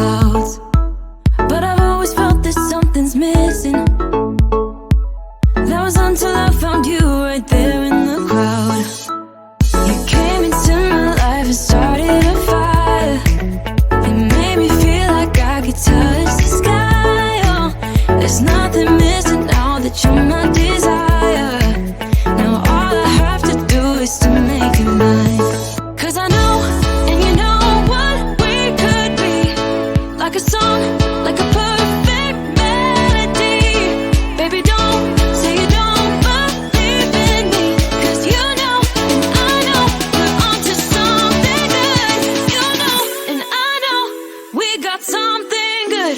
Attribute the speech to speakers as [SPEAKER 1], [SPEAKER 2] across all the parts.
[SPEAKER 1] clouds, but I've always felt that something's missing. That was until I found you right there in the crowd. You came into my life and started a fire. You made me feel like I could touch the sky. Oh, there's nothing missing now that you're my desire. Now all I have to do is to make you mine. 'Cause I know, and you know what we could be. Like a song, like a perfect melody. Baby, don't say you don't believe in me. 'Cause you know, and I know, we're onto something good. You know, and I know, we got something good.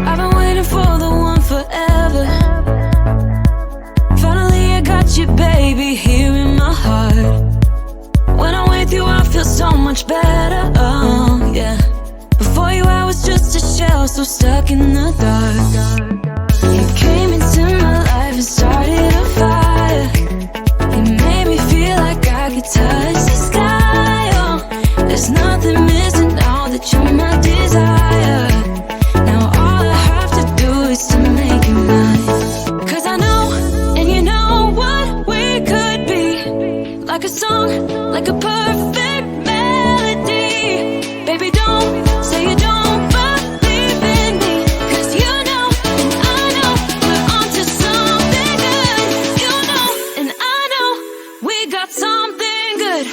[SPEAKER 1] I've been waiting for the one forever. Finally I got you, baby, here in my heart. When I'm with you I feel so much better, oh yeah. Before you I was just a shell, so stuck in the dark. You came into my life and started a fire. You made me feel like I could touch the sky. Oh, there's nothing missing now that you're my desire. Now all I have to do is to make you mine. 'Cause I know, and you know what we could be. Like a song, like a perfect melody. Baby, don't say you don't believe in me. 'Cause you know, and I know, we're onto something good. You know, and I know, we got something good.